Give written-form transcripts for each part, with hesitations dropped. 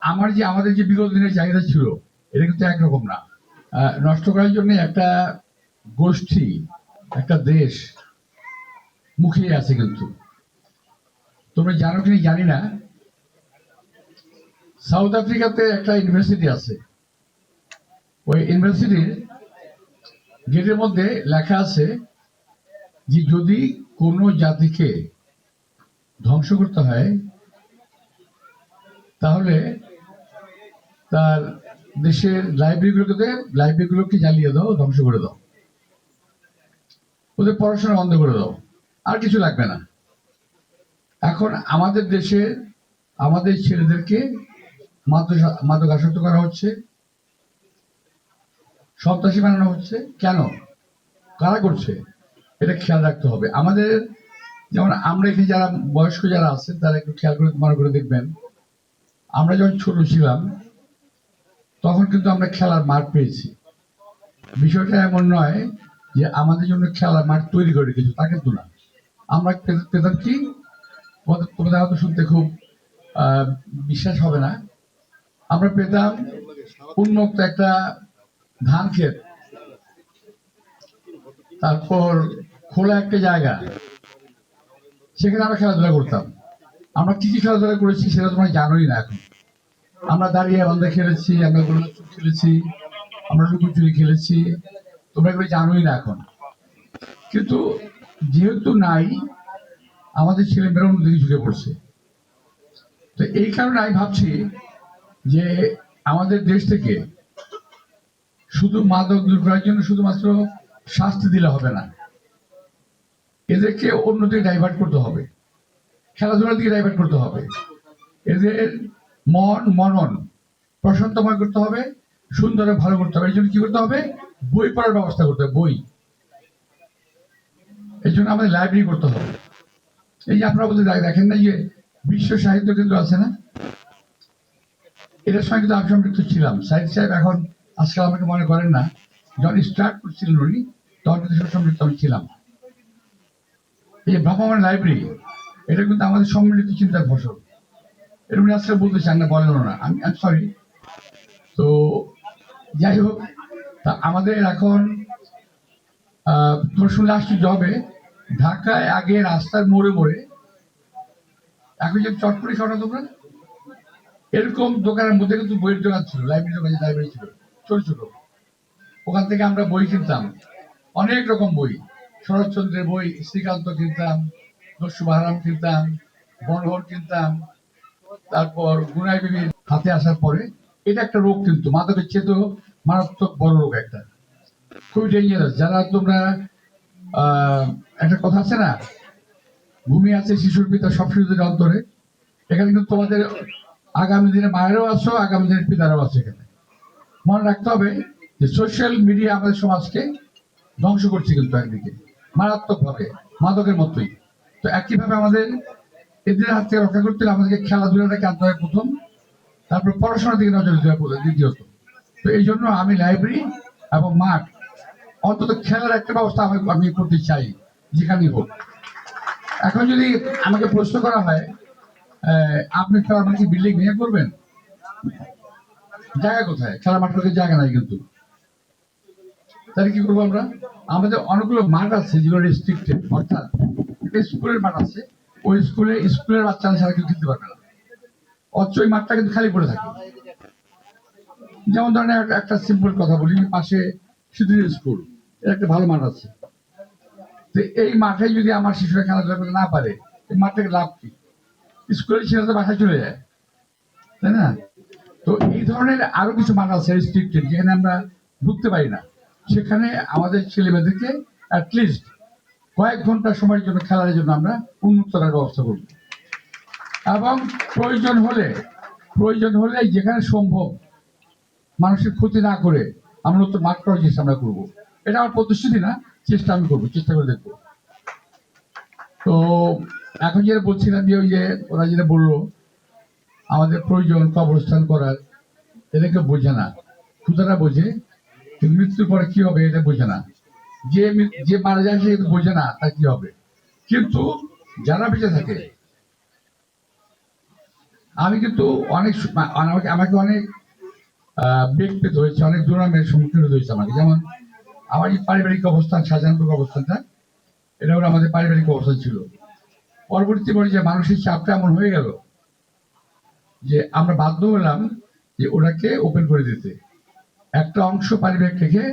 আমাদের যে বিগত দিনের চাহিদা ছিল, এটা কিন্তু একরকম না। নষ্ট করার জন্য একটা গোষ্ঠী, একটা দেশ মুখিয়ে আছে। কিন্তু তোমরা জানো কিনা জানি না, সাউথ আফ্রিকাতে একটা ইউনিভার্সিটি আছে। ওই ইউনিভার্সিটির গেটের মধ্যে লেখা আছে যে যদি কোনো জাতিকে ধ্বংস করতে হয়, তাহলে তার দেশের লাইব্রেরিগুলোকে জ্বালিয়ে দাও, ধ্বংস করে দাও, ওদের পড়াশোনা বন্ধ করে দাও, আর কিছু লাগবে না। এখন আমাদের দেশে আমাদের ছেলেদেরকে মাদকাসক্ত করা হচ্ছে, সন্ত্রাসী বানানো হচ্ছে। কেন, কারা করছে, এটা খেয়াল রাখতে হবে আমাদের। যেমন আমরা এখানে যারা বয়স্ক যারা আছেন, তারা একটু খেয়াল করে মনে করে দেখবেন, আমরা যখন ছোট ছিলাম তখন কিন্তু আমরা খেলার মাঠ পেয়েছি। বিষয়টা এমন নয় যে আমাদের জন্য খেলার মাঠ তৈরি করে রেখেছে, তা কিন্তু না। আমরা পেতাম কি, তোমাদের হয়তো শুনতে খুব বিশ্বাস হবে না, আমরা পেতাম উন্মুক্ত একটা ধান ক্ষেত, তারপর খোলা একটা জায়গা, সেখানে আমরা খেলাধুলা করতাম। আমরা কি কি খেলাধুলা করেছি সেটা তোমরা জানোই না এখন। আমরা দাঁড়িয়ে বান্ধা খেলেছি, আমরা গোলাচুর খেলেছি, আমরা লুকোচুরি খেলেছি, তোমরা এগুলো জানোই না এখন। কিন্তু যেহেতু নাই, আমাদের ছেলেমেয়েরা অন্যদিকে ঝুঁকে পড়ছে। তো এই কারণে আমি ভাবছি যে আমাদের দেশ থেকে শুধু মাদক দূর করার জন্য শুধুমাত্র শাস্তি দিলে হবে না, এদেরকে অন্যদিকে ডাইভার্ট করতে হবে, খেলাধুলার দিকে ডাইভার্ট করতে হবে। এদের মনন প্রশান্তময় করতে হবে, সুন্দর ভালো করতে হবে। এই জন্য কি করতে হবে, বই পড়ার ব্যবস্থা করতে হবে, বই। এই জন্য আমাদের লাইব্রেরি করতে হবে। এই যে আপনারা বলতে দেখেন না যে বিশ্ব সাহিত্য কেন্দ্র আছে না, এটার সঙ্গে কিন্তু আমি সম্পৃক্ত ছিলাম। সাহিত্য সাহেব এখন আজকাল আমাকে মনে করেন না, যখন স্টার্ট করছিলেন উনি, তখন কিন্তু সম্পৃক্ত আমি ছিলাম। এই যে ভ্রাম্যমাণ লাইব্রেরি, এটা কিন্তু আমাদের সম্মিলিত চিন্তার ফসল। এটা উনি আজকাল বলতে চান না, বলেন না, আমি সরি। তো যাই হোক, তা আমাদের এখন তোমরা শুনলে আশ্চর্য হবে, ঢাকায় আগে রাস্তার মোড়ে মোড়ে, এখন যে চট করে শোনো তোমরা, এরকম দোকানের মধ্যে কিন্তু বইয়ের দোকান ছিল, লাইব্রেরি ছিল, ছোট ছোট। ওখান থেকে আমরা বই কিনতাম, অনেক রকম বই, শরৎচন্দ্রের বই, শ্রীকান্ত কিনতাম, দস্যু বাহারাম কিনতাম, বনহর কিনতাম। তারপর গুনাই বিবির হাতে আসার পরে, এটা একটা রোগ, কিন্তু মাদকের চেয়েও মারাত্মক বড় রোগ একটা, খুবই ডেঞ্জারাস। যারা তোমরা একটা কথা আছে না, ঘুমিয়ে আছে শিশুর পিতা সব শিশুদের অন্তরে, এখানে কিন্তু তোমাদের আগামী দিনে মায়েরও আছো, আগামী দিনের পিতারাও আছে। এখানে মনে রাখতে হবে যে সোশ্যাল মিডিয়া আমাদের সমাজকে ধ্বংস করছে কিন্তু একদিকে মারাত্মক ভাবে, মাদকের মতোই। তো একইভাবে আমাদের এদের হাত থেকে রক্ষা করতে হলে আমাদেরকে খেলাধুলাটাকে আনতে হবে প্রথম, তারপর পড়াশোনার দিকে নজর দিতে হবে দ্বিতীয়ত। তো এই জন্য আমি লাইব্রেরি এবং মাঠ, অন্তত খেলার একটা ব্যবস্থা আমি করতে চাই, যেখানেই হোক। এখন যদি আমাকে প্রশ্ন করা হয়, আপনি খেলার মাঠে বিল্ডিং ভেঙে করবেন, জায়গা কোথায়, খেলার মাঠ করতে জায়গা নাই কিন্তু, তাহলে কি করবো আমরা? আমাদের অনেকগুলো মাঠ আছে যেগুলো রেস্ট্রিক্টেড, অর্থাৎ স্কুলের মাঠ আছে, ওই স্কুলের বাচ্চারা সারা কেউ খেলতে পারবে না, অথচ ওই মাঠটা কিন্তু খালি পড়ে থাকে। যেমন ধরেন একটা সিম্পল কথা বলি, পাশে সিদ্ধি স্কুল, এর একটা ভালো মাঠ আছে। তো এই মাঠে যদি আমার শিশুরা খেলাধুলা করতে না পারে, এই মাঠ থেকে লাভ কি? স্কুলের ছেলেরা বাসায় চলে যায়, তাই না? তো এই ধরনের আরো কিছু মাঠ আছে রেস্ট্রিক্টেড, যেখানে আমরা ঢুকতে পারি না। সেখানে আমাদের ছেলে মেয়েদেরকে অ্যাটলিস্ট কয়েক ঘন্টা সময়ের জন্য খেলার জন্য আমরা উন্মুক্ত করার ব্যবস্থা করব। এবং প্রয়োজন হলে যেখানে সম্ভব মানুষের ক্ষতি না করে আমরা নতুন মাঠ করার চেষ্টা আমরা করবো। এটা আমার প্রতিশ্রুতি না, চেষ্টা আমি করবো, চেষ্টা করে দেখবো। তো এখন যেটা বলছিলাম যে ওই যে ওরা যেটা বললো আমাদের প্রয়োজন কবরস্থান করার, এটাকে বোঝে না, খুদারা বোঝে, মৃত্যুর পরে কি হবে এটা বোঝে না। যে মারা যায় সে বোঝে না তার কি হবে, কিন্তু যারা বেঁচে থাকে আমি কিন্তু অনেক আমাকে অনেক বেগ পেতে হয়েছে, অনেক দুরামের সম্মুখীন হতে হয়েছে আমাকে। যেমন আমার এই পারিবারিক অবস্থান, শাহজাহানপুর অবস্থানটা, এটা হলো আমাদের পারিবারিক অবস্থান ছিল। পরবর্তী পর্যায়ে মানসিক চাপটা এমন হয়ে গেল যে আমরা বাধ্য হলাম যে ওটাকে ওপেন করে দিতে। একটা অংশ পারিবারিক রেখে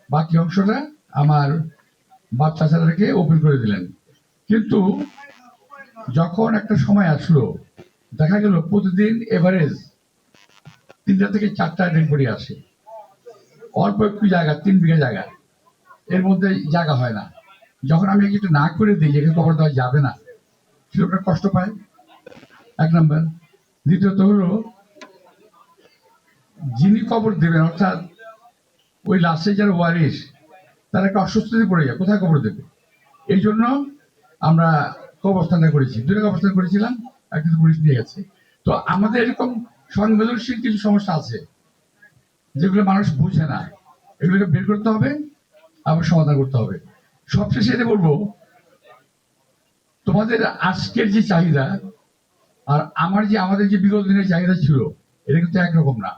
বাকি অংশটা আমার বাপ চাচাদেরকে ওপেন করে দিলেন। কিন্তু যখন একটা সময় আসলো, দেখা গেল প্রতিদিন এভারেজ 3টা থেকে 4টা ডেড বডি আসে। অল্প একটু জায়গা, 3 বিঘা জায়গা, এর মধ্যে জায়গা হয় না। যখন আমি কিছু না করে দিই, এখানে কবর দেওয়া যাবে না, সে লোকটা কষ্ট পায়, এক নাম্বার। দ্বিতীয়ত হলো, যিনি কবর দেবেন, অর্থাৎ ওই লাশে যারা ওয়ারিশ, তারা একটা অস্বস্তিতে পড়ে যায়, কোথায় কবর দেবে। এই জন্য আমরা কবরস্থানটা করেছি, 2টা কবরস্থান করেছিলাম, একটা তো পুলিশ নিয়ে গেছে। তো আমাদের এরকম সংবেদনশীল কিছু সমস্যা আছে যেগুলো মানুষ বুঝে না, এগুলোকে বের করতে হবে, আবার সমাধান করতে হবে। সবশেষে এটা বলবো, তোমাদের আজকের যে চাহিদা আর আমাদের যে বিগত দিনের চাহিদা ছিল, এটা কিন্তু একরকম না।